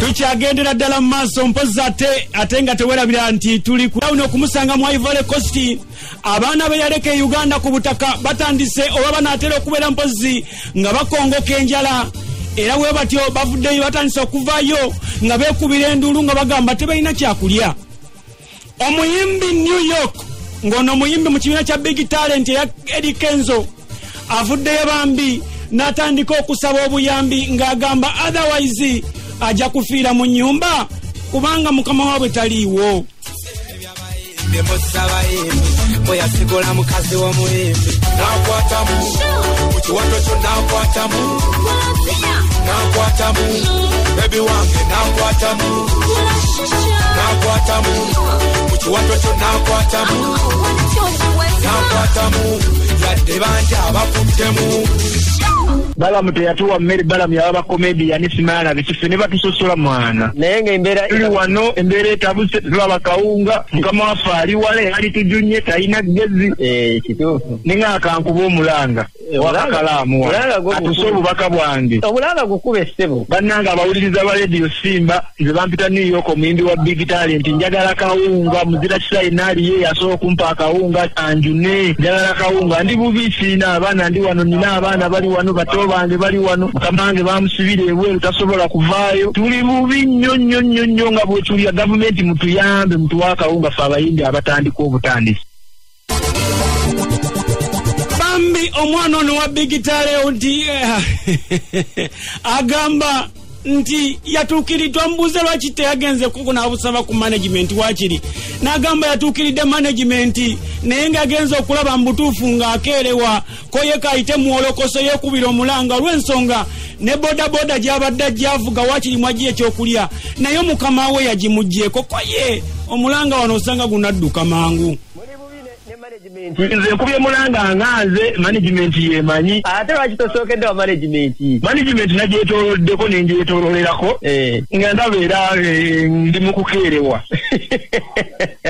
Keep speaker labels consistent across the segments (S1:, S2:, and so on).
S1: tukyagendera ddala mu maaso mpozi ate nga tewerabira nti tuli kulawuno okumusanga mu Ivory Coast. Abaana be yaleka e Uganda ku butaka batandise oba banaatera okubeera mpozi nga bakongoka enjala, era bwe batyo bavuddeyo batandise okuvaayo nga beekubira enduulu nga bagamba tebalina kyakulya. Omuyimbi New York ng'ono omuyimbi mu kibiina kya Big Talent eya Eddie Kenzo avuddeyo bambi n'atandika okusaba obuyambi ng'agamba otherwise ajja kufiira mu nnyumba kubanga mukama waabwe taliiwo.
S2: Oyasigula mukazi w'omuyimbi n'akwatamu mu kiwato kyo n'akwatamu bebi wange n'akwatamu mu kiwato kyo n'akwatamu yadde banja abakuttemu.
S3: Balamu teyatuwa mmeri Balamu yaba comedian simana bikife ne batusosola mwana
S4: naye ng'embeera
S3: tuli wano embeera etabuse tulaba kawunga mukama waffe ali wale ali tujunye talina ggezi
S4: kituufu
S3: ninga akankuba omulanga wakakalaamu atusa obubaka bwange
S4: omulanga gukuba essebo
S3: bannanga abawuliriza ba Radio Simba nze bampita New York omuyimbi wa Big Talent njagala kawunga muzira kisainaali ye yasooka kumpa akawunga anjune njagala kawunga ndi bubisi n'abaana ndi wano nina abaana bali wano bato bange bali wano mukamange bamusibira ebweru tasobola kuvaayo tuli bubi nnyo nga bwetulya gavumenti mutuyambe mutuwa akawunga ffe abayimbi abatandika obutandisi.
S1: Bambi omwana ono wa Big Talent agamba nti yatuukiridwa mbuuze lwaki teyagenze kunaabusaba ku management wakiri n'agamba yatuukiridde management naye ng'agenze okulaba mu butuufu ng'akeerewa ko ye kayite muwolokoso yeekubira omulanga olw'ensonga ne bodaboda gy'abadde gy'avuga wakiri mwagiye ekyokulya naye mukama we yagimuggyeko ko ye omulanga wano osanga gunadduka mangu.
S3: Nze nkubye mulanga nganze management yemanyi
S4: ate lwaki tosookedde wa management
S3: nagyetoloddeko nengyetololerako nga ndabeera ndi mu kukeerewa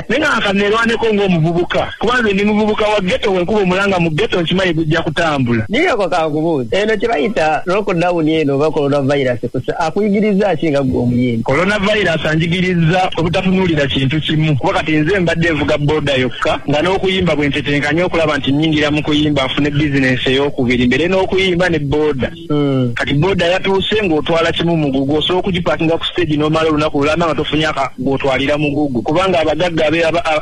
S3: naye nga akaneerwaneko ng'omuvubuka kubanze ndi muvubuka wa ghetto wenkuba omulanga mu ghetto nkimanyi gujja kutambula.
S4: Niyoko kankubuuza eno kye bayita lockdown eno oba coronavirus akuyigiriza ki nga gwe omuyimbi?
S3: Coronavirus anjigiriza obutafunuulira kintu kimu kuba kati nze mbadde nvuga boda yokka nga n'okuyimba bwe ntetenkanya okulaba nti nnyingira mu kuyimba afune bizinensi ey'okubiri mbere n'okuyimba ne boda. Kati boda yatuuse ng'otwala kimu mugugu osobola okugipaakinga ku stage n'omala olunaku lulamba nga tofunye ng'otwalira mugugu kubanga abagagga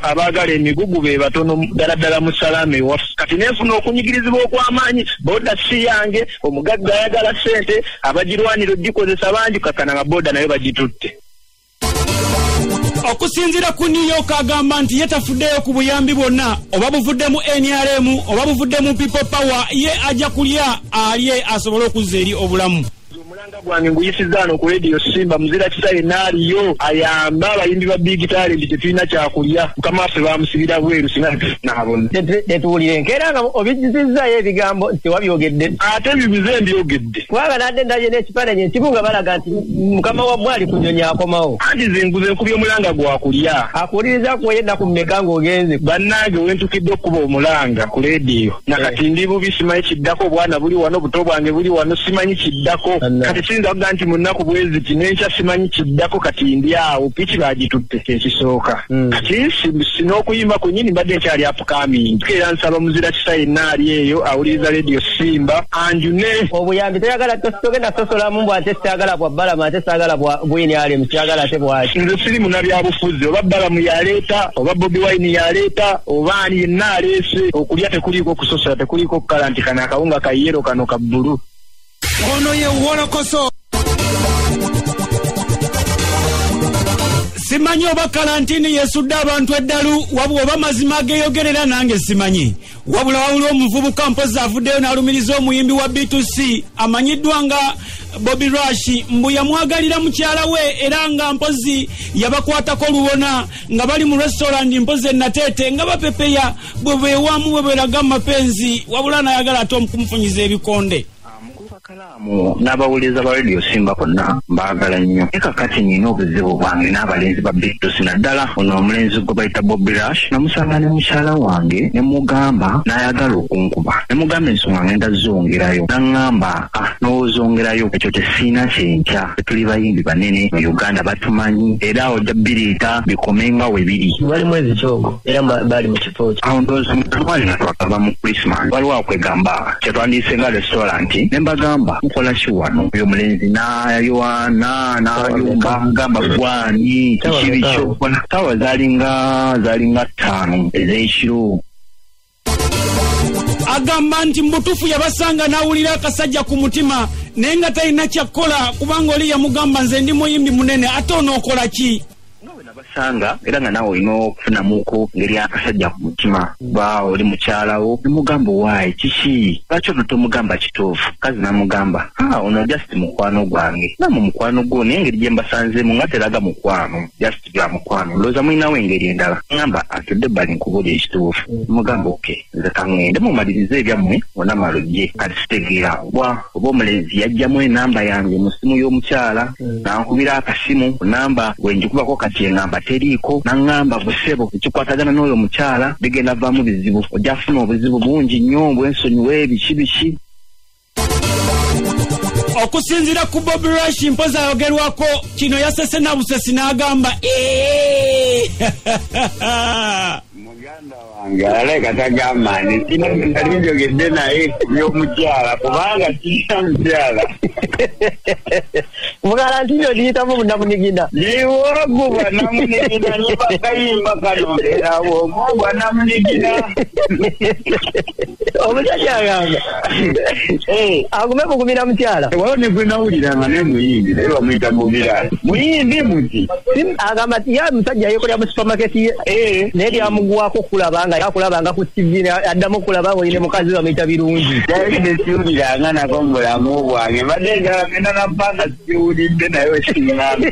S3: abaagala emigugu be batono ddala mu salama ewaffe. Kati neefuna okunyigirizibwa okw'amaanyi boda si yange omugagga ayagala ssente abagirwanira ogikozesa bangi kakkana nga boda nayo bagitutte.
S1: Okusinziira ku New York agamba nti ye tafuddeyo ku buyambi bwonna oba buvuddemu NRM oba buvuddemu People Power ye ajja kulya alye asobole okuzza eri obulamu.
S3: Omulanga gwange nguyisizaano ku Radio Simba muzira kisaye naaliyo ayamba abayimbi ba Big Talent tetulina kyakulya mukama waffe bamusibira bweru singa naabona
S4: tetuwulire enkeera nga obijjizizzayo ebigambo nti wabyogedde
S3: ate bibize mbyogedde
S4: kubanga nadde ndaye n'ekifaananyi ekimu nga balaga nti mukama wammwe ali kunyonya akomawo
S3: anti ze nguze nkubye omulanga gwakulya
S4: akuwuliriza kuweyenda ku mmeka ng'ogenze
S3: bannange wentukidde okuba omulanga ku leediyo nakati ndi bubi simanyi kiddako obwana buli wano buto bwange buli wano simanyi kiddako kati sinza kuga nti mu nnaku bweziti n'enkya simanyi kiddako kati ndi awo piki bagitutte ekisooka kati sin'okuyimba kwennyini mbadde nkyali upcoming era nsaba muzira kisaye naali eyo awuliriza Radio Simba anjune
S4: obuyambi toyagala togenda sosolamu mbw ate sitayagala bwa Balamu ate sitayagala bwini alemu kiyagala ate bwaki
S3: nze siri munabyabufuzi oba Balamu yaleeta oba Bobi Wine yaleeta oba ani yenna aleese okulya tekuliiko kusosola tekuliiko kukala nti kano akawunga ka yero kano ka bbulu.
S1: Ono ye wolokoso simanyi oba kalantini yesudde abantu eddalu wabula oba mazima geeyogerera nange simanyi wabula wawuli omuvubuka mpozi avuddeyo n'alumiriza omuyimbi wa B2C amanyiddwa nga Bobby Rush mbu yamwagalira mukyala we era nga mpozi yabakwatako lubona nga bali mu restaurant mpozi enateete nga bapepeya bwe beewamu bwe beraga mapenzi wabula nayagala ate okumufunyiza ebikonde.
S3: Bakalamu n'abawuliriza ba radio Simba konna mbaagala nnyo. Kakati nina obuzibu bwange n'abalenzi ba Beatles naddala ono omulenzi gwe bayita Bobby Rush namusanga ne mukyala wange ne mugamba n'ayagala okunkuba. Ne mugamba ensonga ngenda zongerayo. N'angamba n'ozongerayo ekyo tesiina kyenkya. Tuli bayimbi banene mu Uganda batumanyi era ojja biriita bikomenga we biri.
S4: Bali mwezi kyogo era bali mu kifo.
S3: Awo ndowooza mutwali natwakava mu Christmas. Waliwo akwegamba kyetwandiise nga restaurant ne mbagamba mukola ki wano oyo mulenzi n'ayuwana n'ayumba ngamba gwani kikibi kyokona tawa zalinga 5 ez'ekiro.
S1: Agamba nti mbutufu yabasanga n'awulira akasajja ku mutima naye nga talina kyakkola kubanga oli yamugamba nze ndi muyimbi munene ate onookola ki?
S3: Basanga era nga nawe olina okufunamuko ngeri akasajja ku mutima ba oli mukyalawo nemugamba waayi kiki lwaki ono tomugamba kituufu kazi namugamba ono just mukwano gwange namu mukwano gwo naye engeri gye mbasanzeemu nga teraga mukwano just bya mukwano ndowooza mulinawo engeri endala ngamba atudde bali nkubula ekituufu mugamba oke nze kaŋŋende mumalirize ebyammwe onamalo gye kati sitegeera oba omulenzi yajjamu enamba yange mu simu y'omukyala nankubira akasimu namba wenjikubako kati engamba teriiko nangamba busebo ekikwatagana n'oyo mukyala bigenda vaamu bizibu ojja kufuna obuzibu bungi nnyo bwensonyiwe biki.
S1: Okusinziira ku Bobby Rush mpoza ayogerwako kino yasese na busesi n'agamba
S5: muganda wange aleka tagama ntina njogedde naye ku by'omukyala kubanga kiyita mukyala
S4: mugala nti yodiyitamu bunamunigina
S5: niwoguba namunigina nibakayimba kanongerawo ogubwa namunigina
S4: omusajja agamba agume kugumira mukyala
S5: waliwo ne gwe nawuliranga ne muyimbi naye bamuyita gumira muyimbi muti
S4: agamba ti ya musajja yekolera mu supermarket ye naye lyamugwako okulaba nga yakulabanga ku TV addamu okulaba ng'olina mukazi bamuyita birungi
S5: yalide siwuliranga nako mu bulamu bwange mbadde njala genda na ppanga siwulidde naye okiŋŋambye